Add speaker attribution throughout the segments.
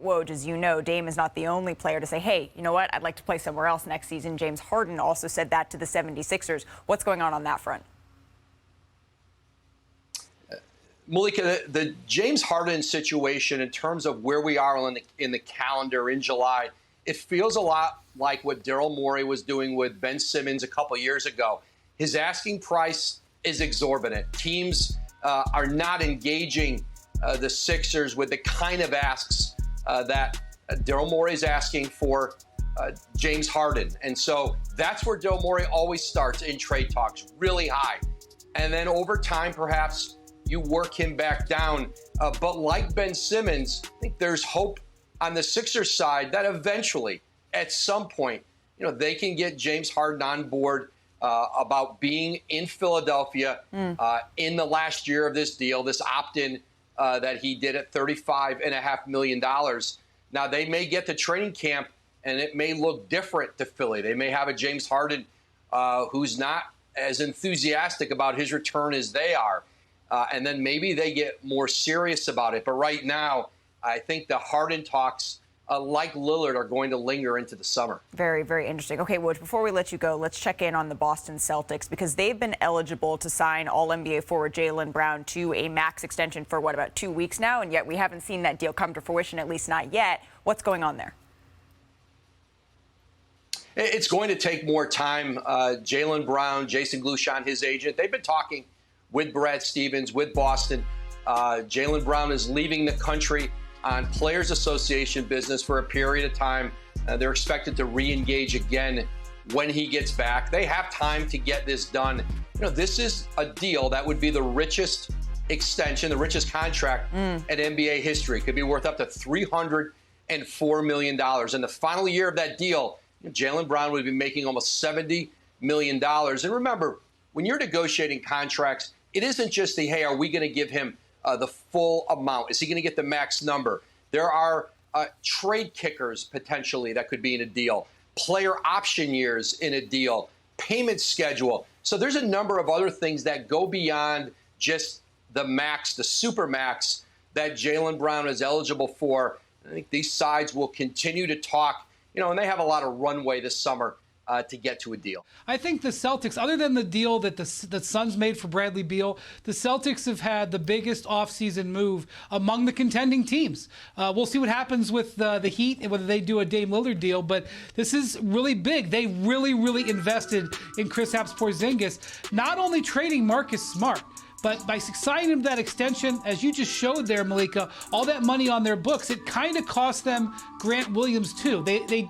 Speaker 1: Woj, as you know, Dame is not the only player to say, hey, you know what, I'd like to play somewhere else next season. James Harden also said that to the 76ers. What's going on that front?
Speaker 2: Malika, the James Harden situation in terms of where we are in the calendar in July, it feels a lot like what Daryl Morey was doing with Ben Simmons a couple years ago. His asking price is exorbitant. Teams are not engaging the Sixers with the kind of asks that Daryl Morey is asking for James Harden. And so that's where Daryl Morey always starts in trade talks, really high. And then over time, perhaps, you work him back down. But like Ben Simmons, I think there's hope on the Sixers side that eventually, at some point, they can get James Harden on board about being in Philadelphia in the last year of this deal, this opt-in that he did at $35.5 million. Now, they may get to training camp, and it may look different to Philly. They may have a James Harden who's not as enthusiastic about his return as they are. And then maybe they get more serious about it. But right now, I think the Harden talks, like Lillard, are going to linger into the summer.
Speaker 1: Very, very interesting. Okay, Woj, before we let you go, let's check in on the Boston Celtics because they've been eligible to sign All-NBA forward Jaylen Brown to a max extension for, about 2 weeks now, and yet we haven't seen that deal come to fruition, at least not yet. What's going on there?
Speaker 2: It's going to take more time. Jaylen Brown, Jason Glushon, his agent, they've been talking with Brad Stevens, with Boston. Jaylen Brown is leaving the country on Players Association business for a period of time. They're expected to re-engage again when he gets back. They have time to get this done. This is a deal that would be the richest extension, the richest contract in NBA history. It could be worth up to $304 million. In the final year of that deal, Jaylen Brown would be making almost $70 million. And remember, when you're negotiating contracts, it isn't just the, hey, are we going to give him the full amount? Is he going to get the max number? There are trade kickers potentially that could be in a deal, player option years in a deal, payment schedule. So there's a number of other things that go beyond just the max, the super max that Jaylen Brown is eligible for. I think these sides will continue to talk, and they have a lot of runway this summer to get to a deal.
Speaker 3: I think the Celtics, other than the deal that the Suns made for Bradley Beal, the Celtics have had the biggest offseason move among the contending teams. We'll see what happens with the Heat and whether they do a Dame Lillard deal, but this is really big. They really, really invested in Kristaps Porzingis, not only trading Marcus Smart, but by signing him that extension, as you just showed there, Malika, all that money on their books, it kind of cost them Grant Williams too.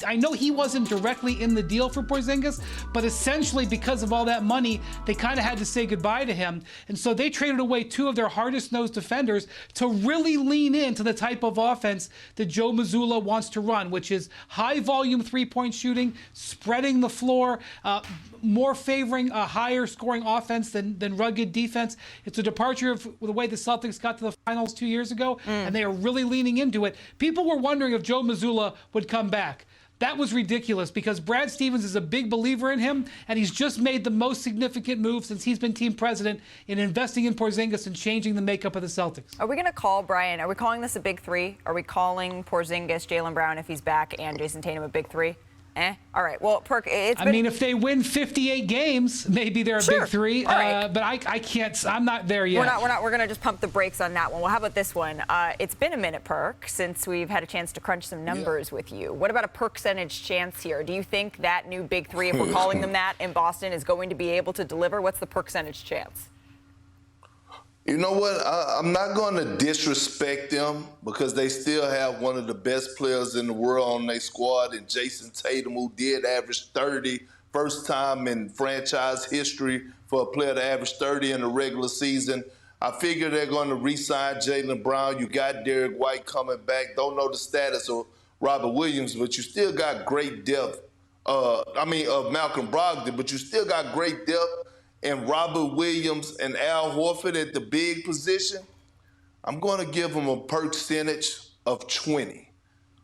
Speaker 3: I know he wasn't directly in the deal for Porzingis, but essentially because of all that money, they kind of had to say goodbye to him. And so they traded away two of their hardest-nosed defenders to really lean into the type of offense that Joe Mazzulla wants to run, which is high-volume three-point shooting, spreading the floor, more favoring a higher scoring offense than rugged defense. It's a departure of the way the Celtics got to the finals 2 years ago, and they are really leaning into it. People were wondering if Joe Mazzulla would come back. That was ridiculous because Brad Stevens is a big believer in him, and he's just made the most significant move since he's been team president in investing in Porzingis and changing the makeup of the Celtics.
Speaker 1: Are we going to call, Brian, are we calling this a big three? Are we calling Porzingis, Jaylen Brown, if he's back, and Jason Tatum a big three? All right. Well, Perk, I
Speaker 3: mean, if they win 58 games, maybe they're a big three. Right. But I can't. I'm not there yet.
Speaker 1: We're going to just pump the brakes on that one. Well, how about this one? It's been a minute, Perk, since we've had a chance to crunch some numbers with you. What about a percentage chance here? Do you think that new big three, if we're calling them that, in Boston is going to be able to deliver? What's the percentage chance?
Speaker 4: You know what? I'm not going to disrespect them because they still have one of the best players in the world on their squad, and Jason Tatum, who did average 30, first time in franchise history for a player to average 30 in the regular season. I figure they're going to re-sign Jaylen Brown. You got Derek White coming back. Don't know the status of Robert Williams, but you still got great depth. Of Malcolm Brogdon, but you still got great depth. And Robert Williams and Al Horford at the big position, I'm going to give them a percentage of 20,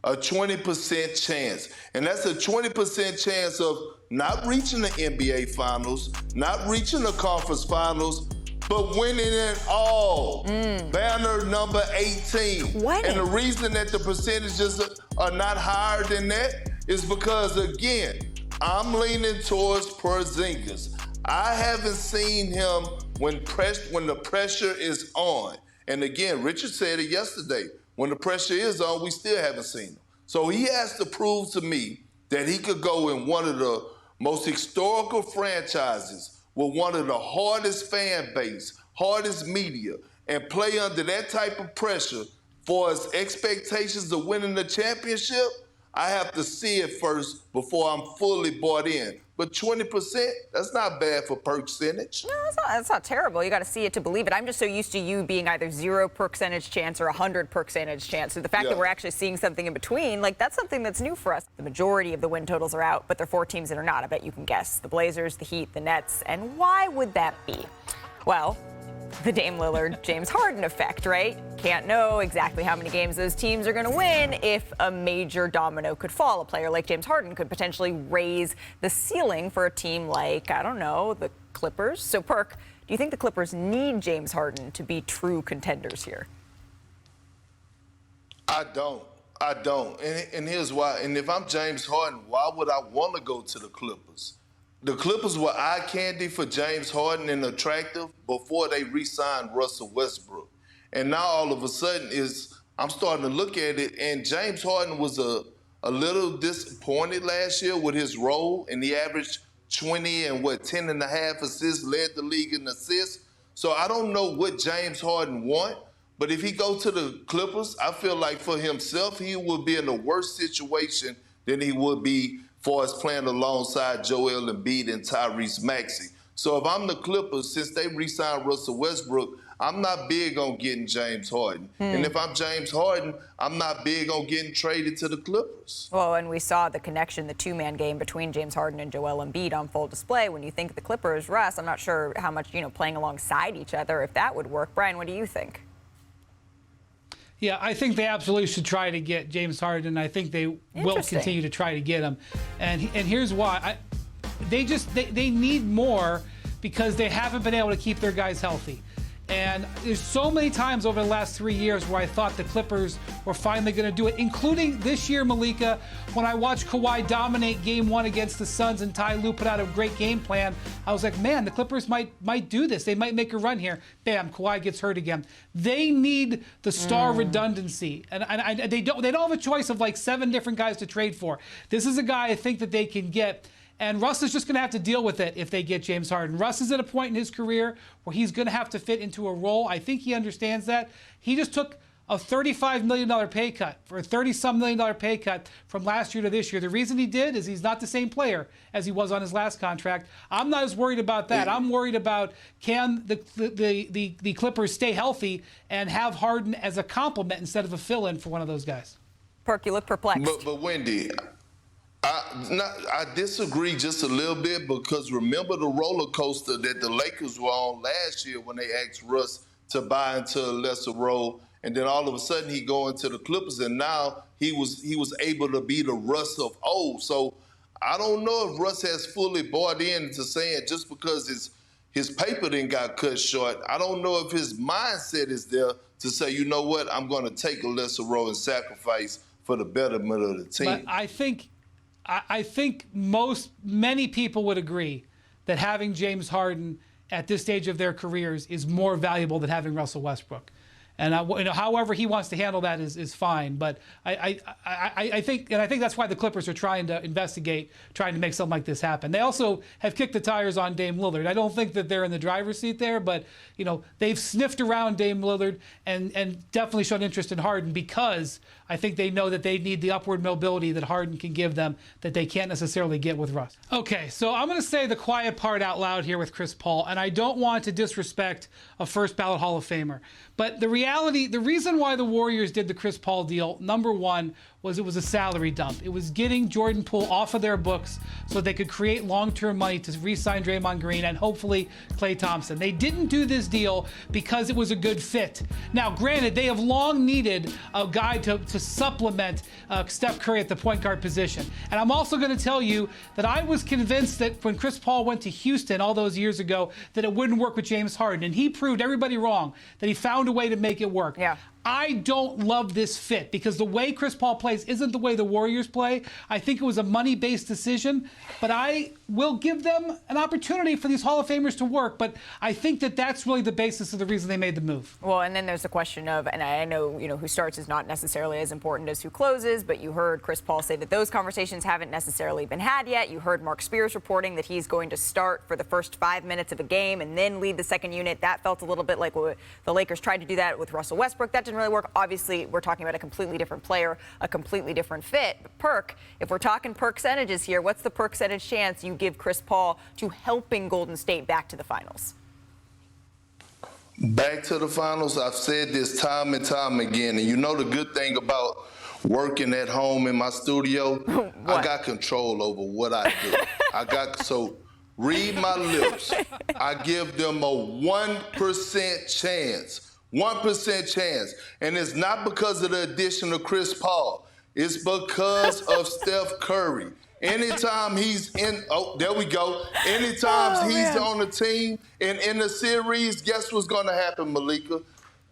Speaker 4: a 20% chance. And that's a 20% chance of not reaching the NBA Finals, not reaching the conference finals, but winning it all. Banner number 18.
Speaker 1: Winning.
Speaker 4: And the reason that the percentages are not higher than that is because, again, I'm leaning towards Porzingis. I haven't seen him when the pressure is on. And again, Richard said it yesterday. When the pressure is on, we still haven't seen him. So he has to prove to me that he could go in one of the most historical franchises with one of the hardest fan base, hardest media, and play under that type of pressure for his expectations of winning the championship. I have to see it first before I'm fully bought in. But 20%, that's not bad for percentage.
Speaker 1: No, that's not terrible. You got to see it to believe it. I'm just so used to you being either 0 percentage chance or 100 percentage chance. So the fact that we're actually seeing something in between, like, that's something that's new for us. The majority of the win totals are out, but there are 4 teams that are not. I bet you can guess. The Blazers, the Heat, the Nets. And why would that be? Well, the Dame Lillard, James Harden effect, right? Can't know exactly how many games those teams are going to win if a major domino could fall. A player like James Harden could potentially raise the ceiling for a team like, I don't know, the Clippers. So, Perk, do you think the Clippers need James Harden to be true contenders here?
Speaker 4: I don't. And here's why. And if I'm James Harden, why would I want to go to the Clippers? The Clippers were eye candy for James Harden and attractive before they re-signed Russell Westbrook. And now all of a sudden I'm starting to look at it, and James Harden was a little disappointed last year with his role, and he averaged 20 and 10 and a half assists, led the league in assists. So I don't know what James Harden want, but if he go to the Clippers, I feel like for himself, he would be in a worse situation than he would be for us playing alongside Joel Embiid and Tyrese Maxey. So if I'm the Clippers, since they re-signed Russell Westbrook, I'm not big on getting James Harden. And if I'm James Harden, I'm not big on getting traded to the Clippers.
Speaker 1: Well, and we saw the connection, the two-man game between James Harden and Joel Embiid on full display. When you think of the Clippers, Russ, I'm not sure how much, playing alongside each other, if that would work. Brian, what do you think?
Speaker 3: Yeah, I think they absolutely should try to get James Harden. I think they will continue to try to get him. And here's why. They need more because they haven't been able to keep their guys healthy. And there's so many times over the last 3 years where I thought the Clippers were finally going to do it, including this year, Malika, when I watched Kawhi dominate Game 1 against the Suns and Ty Lue put out a great game plan. I was like, man, the Clippers might do this. They might make a run here. Bam, Kawhi gets hurt again. They need the star redundancy, and they don't have a choice of like 7 different guys to trade for. This is a guy I think that they can get. And Russ is just going to have to deal with it if they get James Harden. Russ is at a point in his career where he's going to have to fit into a role. I think he understands that. He just took a $35 million pay cut, for a $30-some million pay cut from last year to this year. The reason he did is he's not the same player as he was on his last contract. I'm not as worried about that. I'm worried about can the Clippers stay healthy and have Harden as a complement instead of a fill-in for one of those guys.
Speaker 1: Perk, you look perplexed.
Speaker 4: But Wendy, I disagree just a little bit because remember the roller coaster that the Lakers were on last year when they asked Russ to buy into a lesser role, and then all of a sudden he go into the Clippers, and now he was able to be the Russ of old. So I don't know if Russ has fully bought into saying just because his paper then got cut short, I don't know if his mindset is there to say, you know what, I'm going to take a lesser role and sacrifice for the betterment of the team.
Speaker 3: But I think many people would agree that having James Harden at this stage of their careers is more valuable than having Russell Westbrook. And however he wants to handle that is fine. But I think that's why the Clippers are trying to investigate, trying to make something like this happen. They also have kicked the tires on Dame Lillard. I don't think that they're in the driver's seat there, but they've sniffed around Dame Lillard and definitely shown interest in Harden because I think they know that they need the upward mobility that Harden can give them that they can't necessarily get with Russ. Okay, so I'm going to say the quiet part out loud here with Chris Paul, and I don't want to disrespect a first ballot Hall of Famer, but the reality reality, the reason why the Warriors did the Chris Paul deal, number one, was it was a salary dump. It was getting Jordan Poole off of their books so they could create long-term money to re-sign Draymond Green and hopefully Klay Thompson. They didn't do this deal because it was a good fit. Now, granted, they have long needed a guy to supplement Steph Curry at the point guard position. And I'm also going to tell you that I was convinced that when Chris Paul went to Houston all those years ago that it wouldn't work with James Harden. And he proved everybody wrong, that he found a way to make it work.
Speaker 1: Yeah.
Speaker 3: I don't love this fit because the way Chris Paul plays isn't the way the Warriors play. I think it was a money-based decision, but I will give them an opportunity for these Hall of Famers to work. But I think that that's really the basis of the reason they made the move.
Speaker 1: Well, and then there's the question of, and I know, who starts is not necessarily as important as who closes, but you heard Chris Paul say that those conversations haven't necessarily been had yet. You heard Mark Spears reporting that he's going to start for the first 5 minutes of a game and then lead the second unit. That felt a little bit like the Lakers tried to do that with Russell Westbrook. That didn't really work. Obviously, we're talking about a completely different player, a completely different fit. But Perk, if we're talking percentages here, what's the percentage chance you give Chris Paul to helping Golden State back to the finals?
Speaker 4: Back to the finals, I've said this time and time again, and you know the good thing about working at home in my studio, I got control over what I do. So read my lips. I give them a 1% chance. 1% chance. And it's not because of the addition of Chris Paul. It's because of Steph Curry. Anytime he's in, there we go. Anytime he's on the team and in the series, guess what's going to happen, Malika?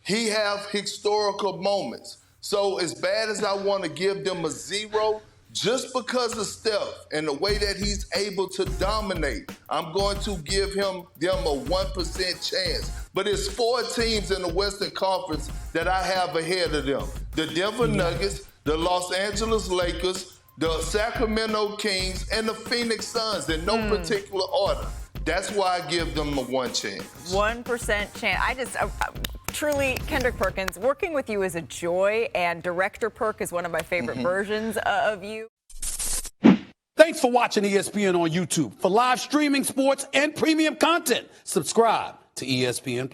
Speaker 4: He have historical moments. So as bad as I want to give them a 0, just because of Steph and the way that he's able to dominate, I'm going to give them a 1% chance. But it's 4 teams in the Western Conference that I have ahead of them. The Denver Nuggets, the Los Angeles Lakers, the Sacramento Kings, and the Phoenix Suns in no particular order. That's why I give them a 1 chance.
Speaker 1: 1% chance. Truly, Kendrick Perkins, working with you is a joy, and Director Perk is one of my favorite versions of you.
Speaker 5: Thanks for watching ESPN on YouTube. For live streaming, sports, and premium content, subscribe to ESPN+.